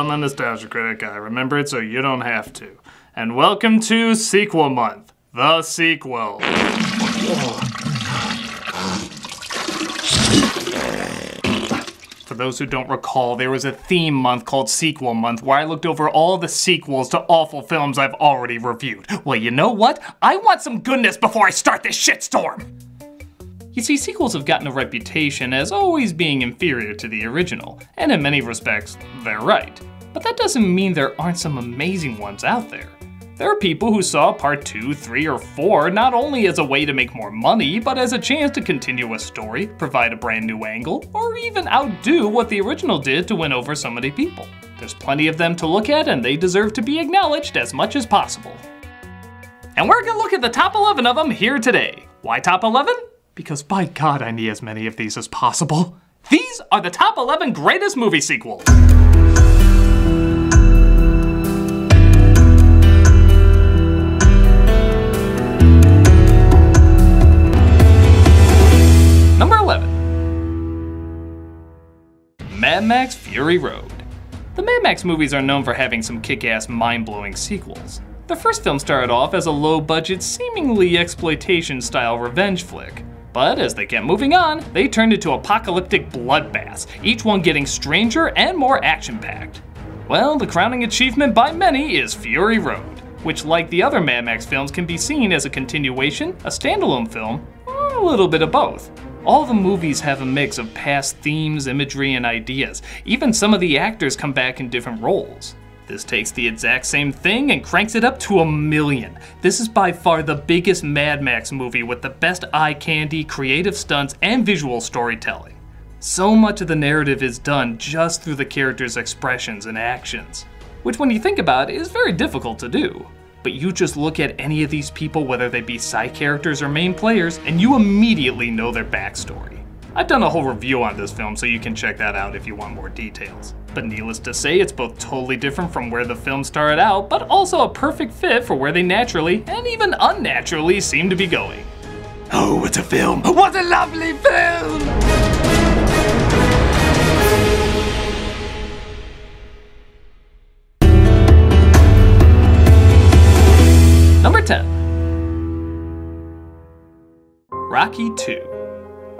the Nostalgia Critic. I remember it so you don't have to. And welcome to Sequel Month, the sequel. For those who don't recall, there was a theme month called Sequel Month where I looked over all the sequels to awful films I've already reviewed. Well, you know what? I want some goodness before I start this shitstorm! You see, sequels have gotten a reputation as always being inferior to the original, and in many respects, they're right. But that doesn't mean there aren't some amazing ones out there. There are people who saw part 2, 3, or 4 not only as a way to make more money, but as a chance to continue a story, provide a brand new angle, or even outdo what the original did to win over so many people. There's plenty of them to look at, and they deserve to be acknowledged as much as possible. And we're gonna look at the top 11 of them here today. Why top 11? Because by God, I need as many of these as possible. These are the top 11 greatest movie sequels. Number 11. Mad Max Fury Road. The Mad Max movies are known for having some kick-ass, mind-blowing sequels. The first film started off as a low-budget, seemingly exploitation-style revenge flick. But as they kept moving on, they turned into apocalyptic bloodbaths, each one getting stranger and more action-packed. Well, the crowning achievement by many is Fury Road, which like the other Mad Max films can be seen as a continuation, a standalone film, or a little bit of both. All the movies have a mix of past themes, imagery, and ideas. Even some of the actors come back in different roles. This takes the exact same thing and cranks it up to 1,000,000. This is by far the biggest Mad Max movie with the best eye candy, creative stunts, and visual storytelling. So much of the narrative is done just through the characters' expressions and actions, which when you think about it is very difficult to do. But you just look at any of these people, whether they be side characters or main players, and you immediately know their backstory. I've done a whole review on this film, so you can check that out if you want more details. But needless to say, it's both totally different from where the film started out, but also a perfect fit for where they naturally, and even unnaturally, seem to be going. Oh, what a film! What a lovely film! Number 10. Rocky II.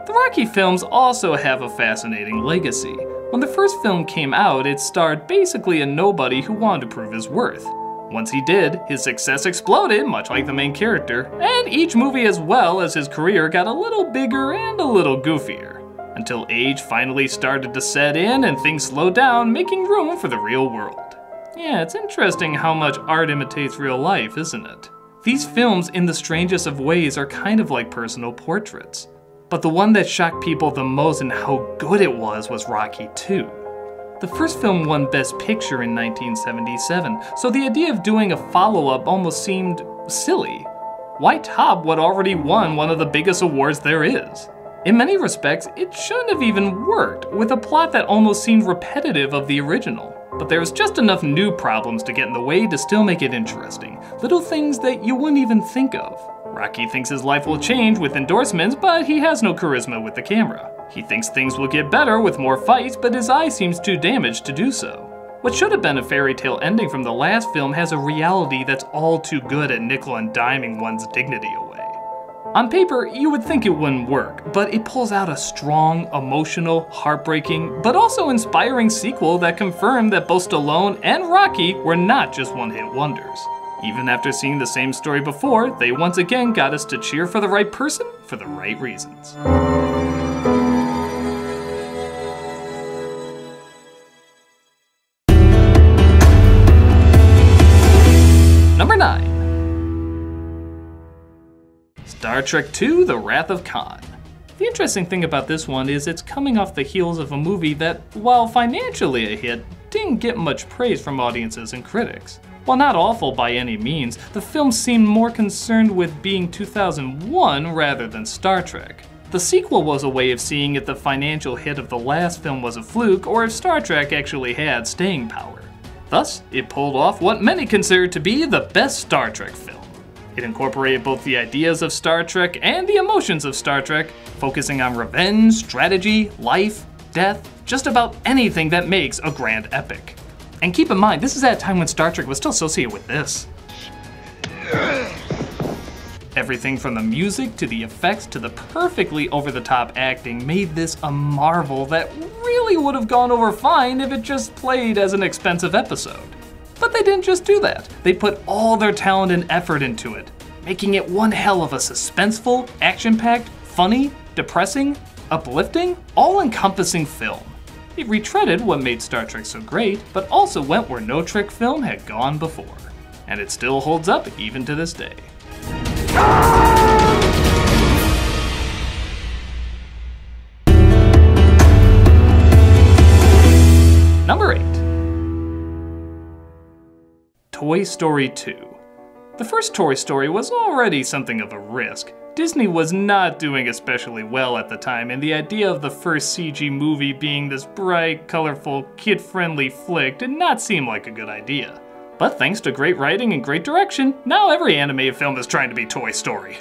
The Rocky films also have a fascinating legacy. When the first film came out, it starred basically a nobody who wanted to prove his worth. Once he did, his success exploded, much like the main character, and each movie as well as his career got a little bigger and a little goofier, until age finally started to set in and things slowed down, making room for the real world. Yeah, it's interesting how much art imitates real life, isn't it? These films, in the strangest of ways, are kind of like personal portraits. But the one that shocked people the most in how good it was Rocky II. The first film won Best Picture in 1977, so the idea of doing a follow-up almost seemed silly. Why top what already won one of the biggest awards there is? In many respects, it shouldn't have even worked, with a plot that almost seemed repetitive of the original. But there was just enough new problems to get in the way to still make it interesting. Little things that you wouldn't even think of. Rocky thinks his life will change with endorsements, but he has no charisma with the camera. He thinks things will get better with more fights, but his eye seems too damaged to do so. What should have been a fairy tale ending from the last film has a reality that's all too good at nickel and diming one's dignity away. On paper, you would think it wouldn't work, but it pulls out a strong, emotional, heartbreaking, but also inspiring sequel that confirmed that both Stallone and Rocky were not just one-hit wonders. Even after seeing the same story before, they once again got us to cheer for the right person for the right reasons. Number 9. Star Trek II: The Wrath of Khan. The interesting thing about this one is it's coming off the heels of a movie that, while financially a hit, didn't get much praise from audiences and critics. While not awful by any means, the film seemed more concerned with being 2001 rather than Star Trek. The sequel was a way of seeing if the financial hit of the last film was a fluke or if Star Trek actually had staying power. Thus, it pulled off what many consider to be the best Star Trek film. It incorporated both the ideas of Star Trek and the emotions of Star Trek, focusing on revenge, strategy, life, death, just about anything that makes a grand epic. And keep in mind, this is at a time when Star Trek was still associated with this. Everything from the music to the effects to the perfectly over-the-top acting made this a marvel that really would have gone over fine if it just played as an expensive episode. But they didn't just do that. They put all their talent and effort into it, making it one hell of a suspenseful, action-packed, funny, depressing, uplifting, all-encompassing film. It retreaded what made Star Trek so great, but also went where no Trek film had gone before. And it still holds up even to this day. Number 8. Toy Story 2. The first Toy Story was already something of a risk. Disney was not doing especially well at the time, and the idea of the first CG movie being this bright, colorful, kid-friendly flick did not seem like a good idea. But thanks to great writing and great direction, now every animated film is trying to be Toy Story.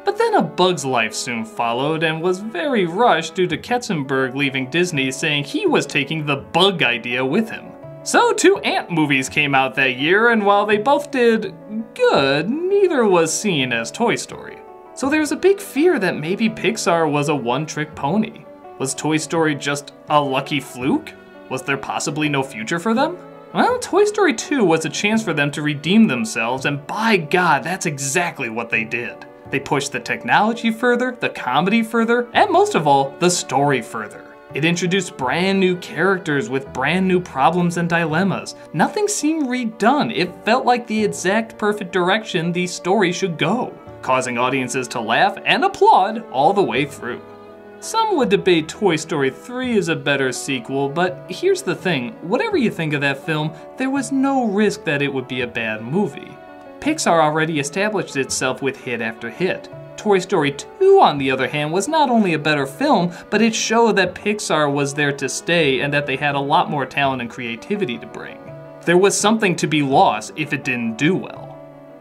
But then A Bug's Life soon followed and was very rushed due to Katzenberg leaving Disney saying he was taking the bug idea with him. So 2 Ant movies came out that year, and while they both did good, neither was seen as Toy Story. So there was a big fear that maybe Pixar was a one-trick pony. Was Toy Story just a lucky fluke? Was there possibly no future for them? Well, Toy Story 2 was a chance for them to redeem themselves, and by God, that's exactly what they did. They pushed the technology further, the comedy further, and most of all, the story further. It introduced brand new characters with brand new problems and dilemmas. Nothing seemed redone. It felt like the exact perfect direction the story should go, causing audiences to laugh and applaud all the way through. Some would debate Toy Story 3 is a better sequel, but here's the thing, whatever you think of that film, there was no risk that it would be a bad movie. Pixar already established itself with hit after hit. Toy Story 2, on the other hand, was not only a better film, but it showed that Pixar was there to stay and that they had a lot more talent and creativity to bring. There was something to be lost if it didn't do well.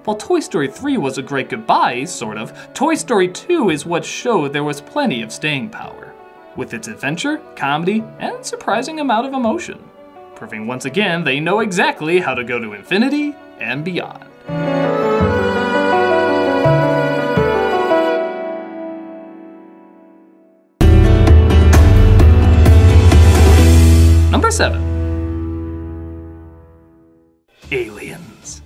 While Toy Story 3 was a great goodbye, sort of, Toy Story 2 is what showed there was plenty of staying power, with its adventure, comedy, and surprising amount of emotion, proving once again they know exactly how to go to infinity and beyond. Number 7. Aliens.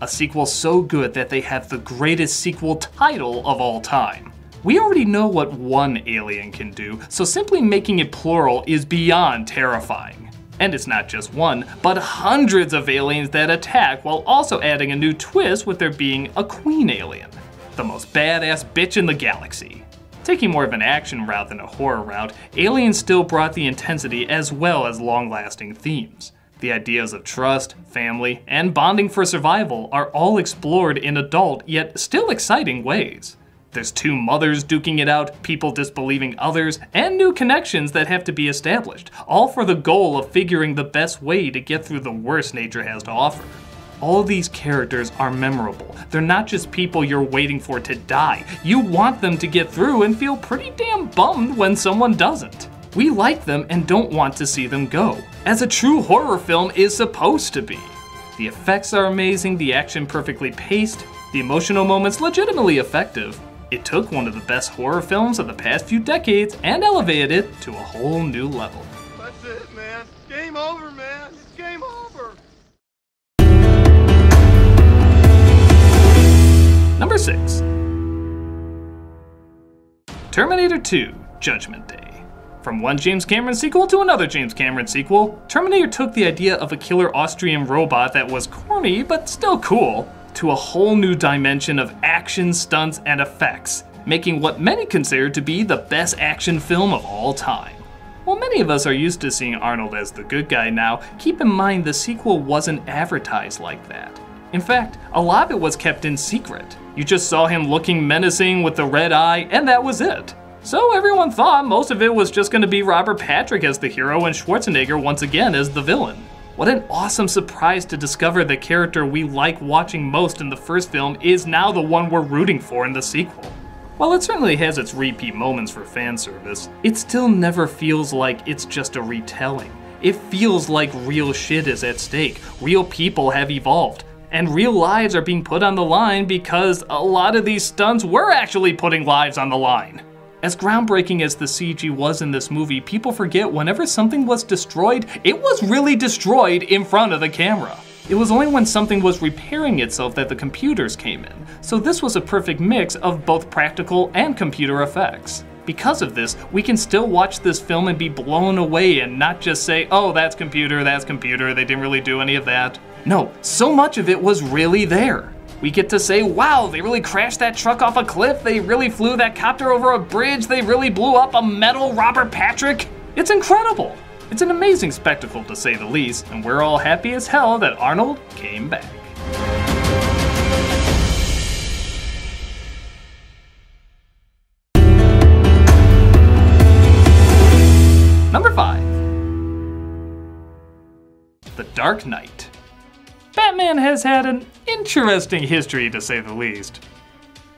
A sequel so good that they have the greatest sequel title of all time. We already know what one alien can do, so simply making it plural is beyond terrifying. And it's not just one, but hundreds of aliens that attack while also adding a new twist with there being a queen alien. The most badass bitch in the galaxy. Taking more of an action route than a horror route, Aliens still brought the intensity as well as long-lasting themes. The ideas of trust, family, and bonding for survival are all explored in adult yet still exciting ways. There's 2 mothers duking it out, people disbelieving others, and new connections that have to be established, all for the goal of figuring the best way to get through the worst nature has to offer. All these characters are memorable. They're not just people you're waiting for to die. You want them to get through and feel pretty damn bummed when someone doesn't. We like them and don't want to see them go, as a true horror film is supposed to be. The effects are amazing, the action perfectly paced, the emotional moments legitimately effective. It took one of the best horror films of the past few decades and elevated it to a whole new level. That's it, man. Game over, man. It's game over. Number 6. Terminator 2: Judgment Day. From one James Cameron sequel to another James Cameron sequel, Terminator took the idea of a killer Austrian robot that was corny but still cool to a whole new dimension of action, stunts, and effects, making what many consider to be the best action film of all time. While many of us are used to seeing Arnold as the good guy now, keep in mind the sequel wasn't advertised like that. In fact, a lot of it was kept in secret. You just saw him looking menacing with the red eye, and that was it. So everyone thought most of it was just going to be Robert Patrick as the hero and Schwarzenegger once again as the villain. What an awesome surprise to discover the character we like watching most in the first film is now the one we're rooting for in the sequel. While it certainly has its repeat moments for fan service, it still never feels like it's just a retelling. It feels like real shit is at stake, real people have evolved, and real lives are being put on the line because a lot of these stunts were actually putting lives on the line. As groundbreaking as the CG was in this movie, people forget whenever something was destroyed, it was really destroyed in front of the camera. It was only when something was repairing itself that the computers came in, so this was a perfect mix of both practical and computer effects. Because of this, we can still watch this film and be blown away and not just say, oh, that's computer, they didn't really do any of that. No, so much of it was really there. We get to say, wow, they really crashed that truck off a cliff, they really flew that copter over a bridge, they really blew up a metal Robert Patrick. It's incredible. It's an amazing spectacle to say the least, and we're all happy as hell that Arnold came back. Number 5. The Dark Knight. Batman has had an interesting history, to say the least.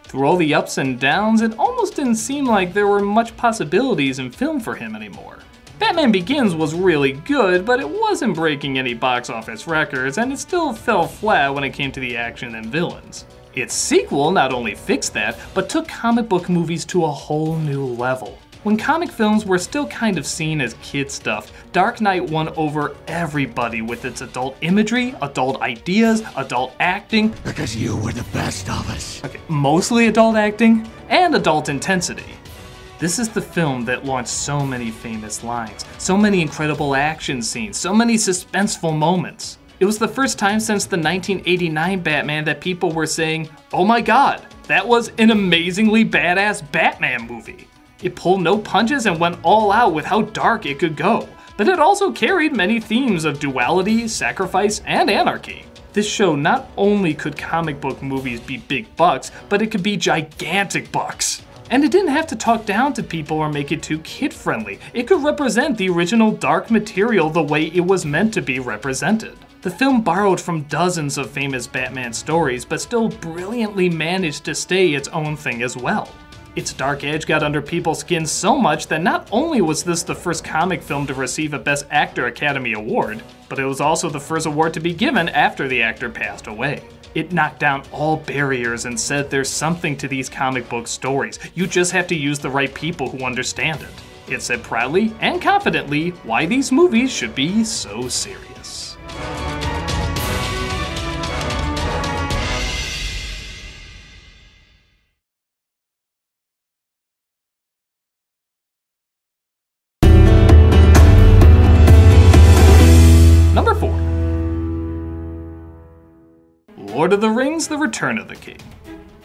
Through all the ups and downs, it almost didn't seem like there were much possibilities in film for him anymore. Batman Begins was really good, but it wasn't breaking any box office records, and it still fell flat when it came to the action and villains. Its sequel not only fixed that, but took comic book movies to a whole new level. When comic films were still kind of seen as kid stuff, Dark Knight won over everybody with its adult imagery, adult ideas, adult acting. Because you were the best of us. Okay, mostly adult acting, and adult intensity. This is the film that launched so many famous lines, so many incredible action scenes, so many suspenseful moments. It was the first time since the 1989 Batman that people were saying, oh my god, that was an amazingly badass Batman movie. It pulled no punches and went all out with how dark it could go, but it also carried many themes of duality, sacrifice, and anarchy. This show not only could comic book movies be big bucks, but it could be gigantic bucks. And it didn't have to talk down to people or make it too kid-friendly. It could represent the original dark material the way it was meant to be represented. The film borrowed from dozens of famous Batman stories, but still brilliantly managed to stay its own thing as well. Its dark edge got under people's skin so much that not only was this the first comic film to receive a Best Actor Academy Award, but it was also the first award to be given after the actor passed away. It knocked down all barriers and said there's something to these comic book stories, you just have to use the right people who understand it. It said proudly and confidently why these movies should be so serious. Number 4. Lord of the Rings: The Return of the King.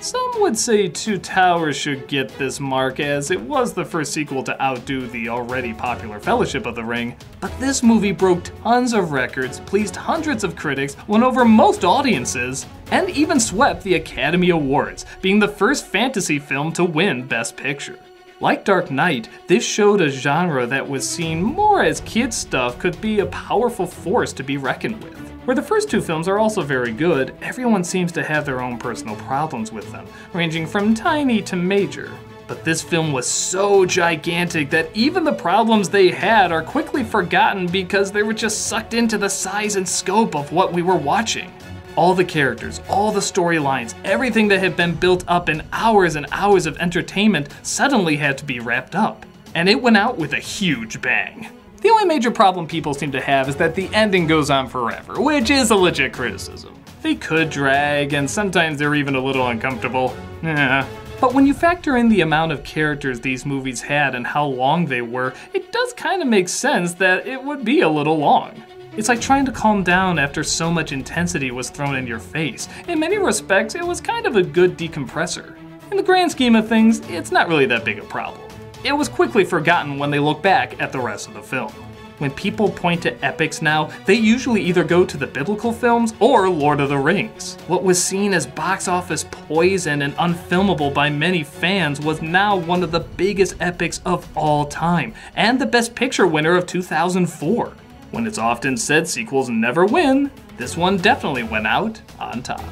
Some would say Two Towers should get this mark as it was the first sequel to outdo the already popular Fellowship of the Ring, but this movie broke tons of records, pleased hundreds of critics, won over most audiences, and even swept the Academy Awards, being the first fantasy film to win Best Picture. Like Dark Knight, this showed a genre that was seen more as kids stuff could be a powerful force to be reckoned with. Where the first two films are also very good, everyone seems to have their own personal problems with them, ranging from tiny to major. But this film was so gigantic that even the problems they had are quickly forgotten because they were just sucked into the size and scope of what we were watching. All the characters, all the storylines, everything that had been built up in hours and hours of entertainment suddenly had to be wrapped up. And it went out with a huge bang. The only major problem people seem to have is that the ending goes on forever, which is a legit criticism. They could drag, and sometimes they're even a little uncomfortable. But when you factor in the amount of characters these movies had and how long they were, it does kind of make sense that it would be a little long. It's like trying to calm down after so much intensity was thrown in your face. In many respects, it was kind of a good decompressor. In the grand scheme of things, it's not really that big a problem. It was quickly forgotten when they look back at the rest of the film. When people point to epics now, they usually either go to the biblical films or Lord of the Rings. What was seen as box office poison and unfilmable by many fans was now one of the biggest epics of all time, and the Best Picture winner of 2004. When it's often said sequels never win, this one definitely went out on top.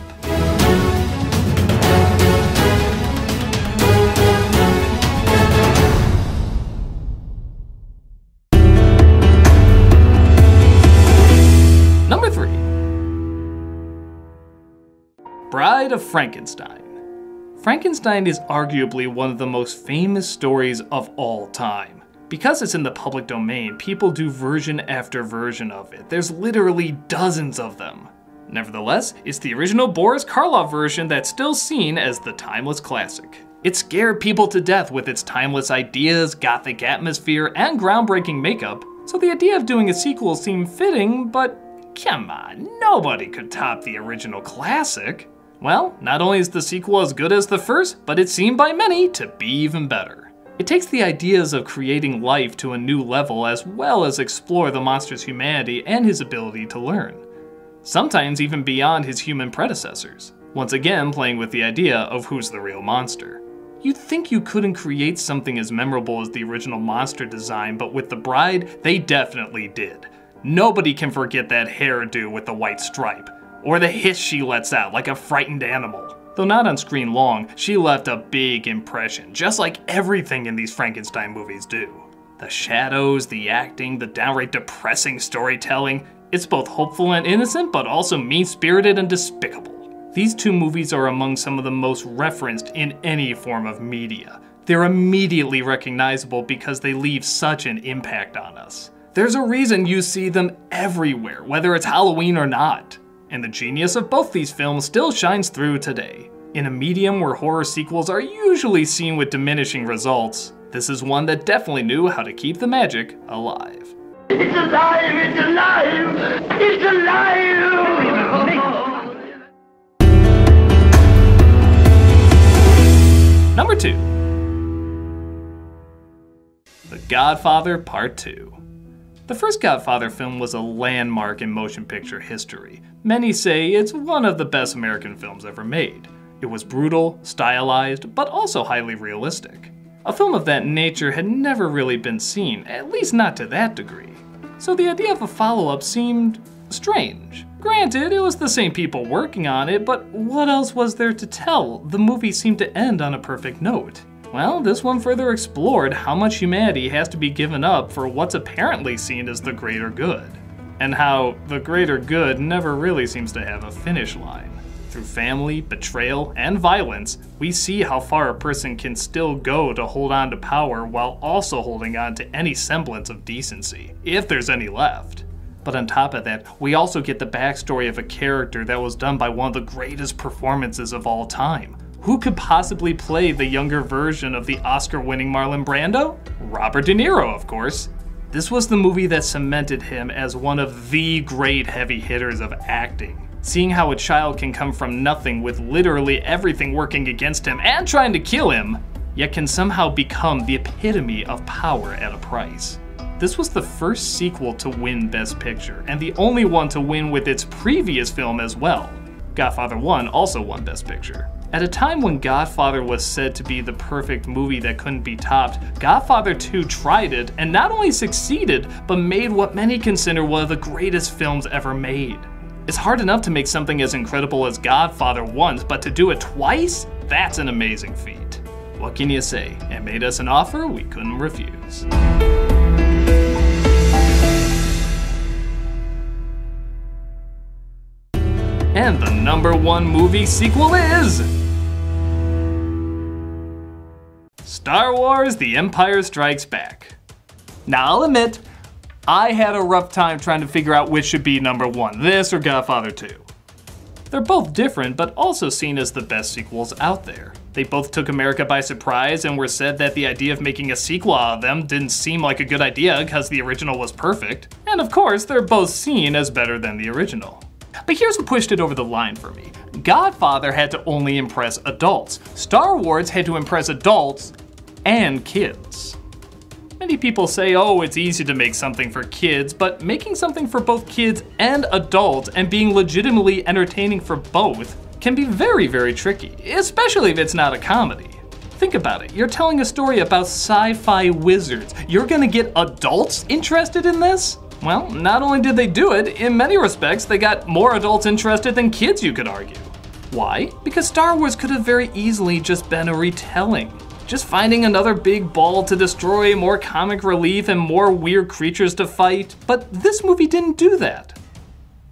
Bride of Frankenstein. Frankenstein is arguably one of the most famous stories of all time. Because it's in the public domain, people do version after version of it. There's literally dozens of them. Nevertheless, it's the original Boris Karloff version that's still seen as the timeless classic. It scared people to death with its timeless ideas, gothic atmosphere, and groundbreaking makeup, so the idea of doing a sequel seemed fitting, but come on, nobody could top the original classic. Well, not only is the sequel as good as the first, but it's seen by many to be even better. It takes the ideas of creating life to a new level as well as explore the monster's humanity and his ability to learn. Sometimes even beyond his human predecessors. Once again playing with the idea of who's the real monster. You'd think you couldn't create something as memorable as the original monster design, but with The Bride, they definitely did. Nobody can forget that hairdo with the white stripe, or the hiss she lets out like a frightened animal. Though not on screen long, she left a big impression, just like everything in these Frankenstein movies do. The shadows, the acting, the downright depressing storytelling, it's both hopeful and innocent, but also mean-spirited and despicable. These two movies are among some of the most referenced in any form of media. They're immediately recognizable because they leave such an impact on us. There's a reason you see them everywhere, whether it's Halloween or not. And the genius of both these films still shines through today. In a medium where horror sequels are usually seen with diminishing results, this is one that definitely knew how to keep the magic alive. It's alive! It's alive! It's alive! Number 2. The Godfather Part 2. The first Godfather film was a landmark in motion picture history. Many say it's one of the best American films ever made. It was brutal, stylized, but also highly realistic. A film of that nature had never really been seen, at least not to that degree. So the idea of a follow-up seemed strange. Granted, it was the same people working on it, but what else was there to tell? The movie seemed to end on a perfect note. Well, this one further explored how much humanity has to be given up for what's apparently seen as the greater good, and how the greater good never really seems to have a finish line. Through family, betrayal, and violence, we see how far a person can still go to hold on to power while also holding on to any semblance of decency, if there's any left. But on top of that, we also get the backstory of a character that was done by one of the greatest performances of all time. Who could possibly play the younger version of the Oscar-winning Marlon Brando? Robert De Niro, of course. This was the movie that cemented him as one of the great heavy hitters of acting. Seeing how a child can come from nothing with literally everything working against him and trying to kill him, yet can somehow become the epitome of power at a price. This was the first sequel to win Best Picture, and the only one to win with its previous film as well. Godfather 1 also won Best Picture. At a time when Godfather was said to be the perfect movie that couldn't be topped, Godfather 2 tried it and not only succeeded, but made what many consider one of the greatest films ever made. It's hard enough to make something as incredible as Godfather once, but to do it twice? That's an amazing feat. What can you say? It made us an offer we couldn't refuse. And the number 1 movie sequel is Star Wars: The Empire Strikes Back. Now I'll admit, I had a rough time trying to figure out which should be number 1, this or Godfather 2. They're both different, but also seen as the best sequels out there. They both took America by surprise and were said that the idea of making a sequel out of them didn't seem like a good idea because the original was perfect. And of course, they're both seen as better than the original. But here's what pushed it over the line for me. Godfather had to only impress adults. Star Wars had to impress adults and kids. Many people say, oh, it's easy to make something for kids, but making something for both kids and adults and being legitimately entertaining for both can be very, very tricky, especially if it's not a comedy. Think about it, you're telling a story about sci-fi wizards. You're gonna get adults interested in this? Well, not only did they do it, in many respects, they got more adults interested than kids, you could argue. Why? Because Star Wars could have very easily just been a retelling. Just finding another big ball to destroy, more comic relief, and more weird creatures to fight. But this movie didn't do that.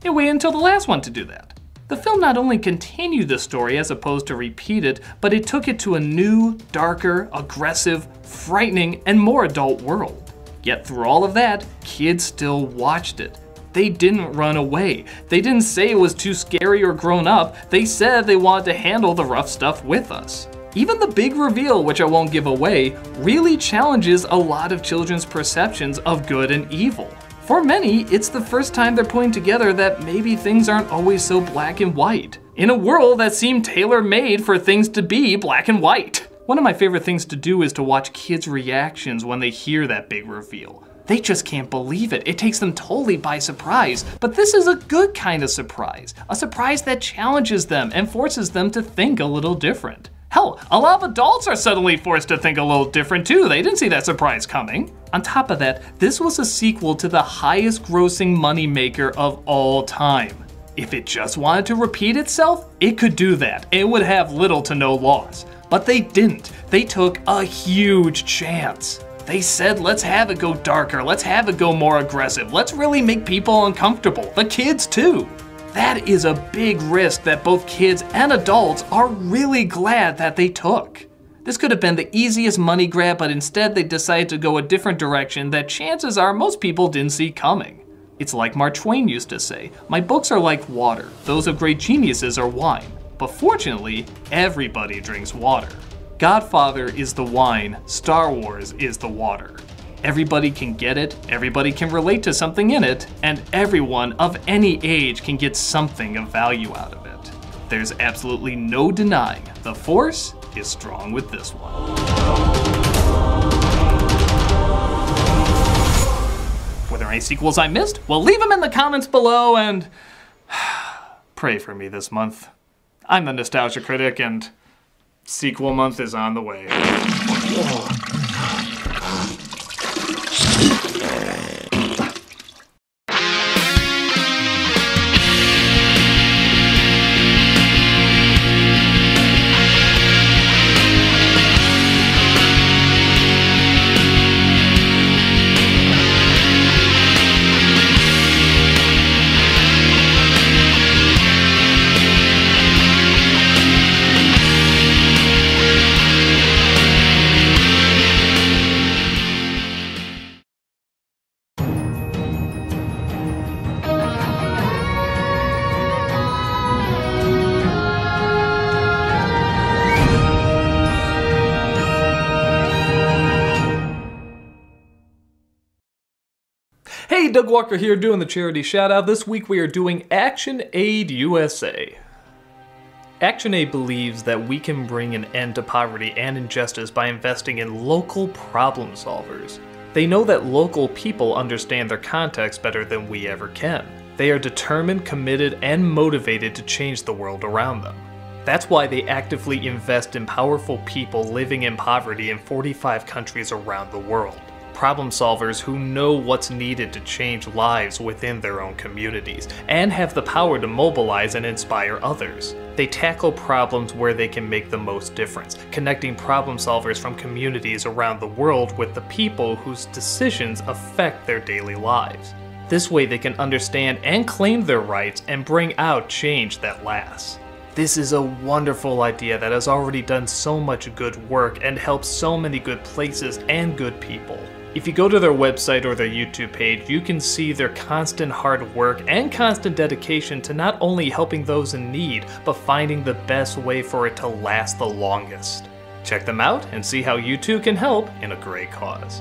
It waited until the last one to do that. The film not only continued the story as opposed to repeat it, but it took it to a new, darker, aggressive, frightening, and more adult world. Yet through all of that, kids still watched it. They didn't run away. They didn't say it was too scary or grown up. They said they wanted to handle the rough stuff with us. Even the big reveal, which I won't give away, really challenges a lot of children's perceptions of good and evil. For many, it's the first time they're putting together that maybe things aren't always so black and white, in a world that seemed tailor-made for things to be black and white. One of my favorite things to do is to watch kids' reactions when they hear that big reveal. They just can't believe it. It takes them totally by surprise. But this is a good kind of surprise. A surprise that challenges them and forces them to think a little different. Hell, a lot of adults are suddenly forced to think a little different too. They didn't see that surprise coming. On top of that, this was a sequel to the highest grossing moneymaker of all time. If it just wanted to repeat itself, it could do that. It would have little to no loss. But they didn't. They took a huge chance. They said, let's have it go darker, let's have it go more aggressive, let's really make people uncomfortable, the kids too. That is a big risk that both kids and adults are really glad that they took. This could have been the easiest money grab, but instead they decided to go a different direction that chances are most people didn't see coming. It's like Mark Twain used to say, my books are like water, those of great geniuses are wine. But fortunately, everybody drinks water. Godfather is the wine, Star Wars is the water. Everybody can get it, everybody can relate to something in it, and everyone of any age can get something of value out of it. There's absolutely no denying the Force is strong with this one. Were there any sequels I missed? Well, leave them in the comments below and pray for me this month. I'm the Nostalgia Critic, and sequel month is on the way. Hey, Doug Walker here doing the charity shout out. This week we are doing Action Aid USA. Action Aid believes that we can bring an end to poverty and injustice by investing in local problem solvers. They know that local people understand their context better than we ever can. They are determined, committed, and motivated to change the world around them. That's why they actively invest in powerful people living in poverty in 45 countries around the world. Problem solvers who know what's needed to change lives within their own communities, and have the power to mobilize and inspire others. They tackle problems where they can make the most difference, connecting problem solvers from communities around the world with the people whose decisions affect their daily lives. This way they can understand and claim their rights and bring out change that lasts. This is a wonderful idea that has already done so much good work and helped so many good places and good people. If you go to their website or their YouTube page, you can see their constant hard work and constant dedication to not only helping those in need, but finding the best way for it to last the longest. Check them out and see how you too can help in a great cause.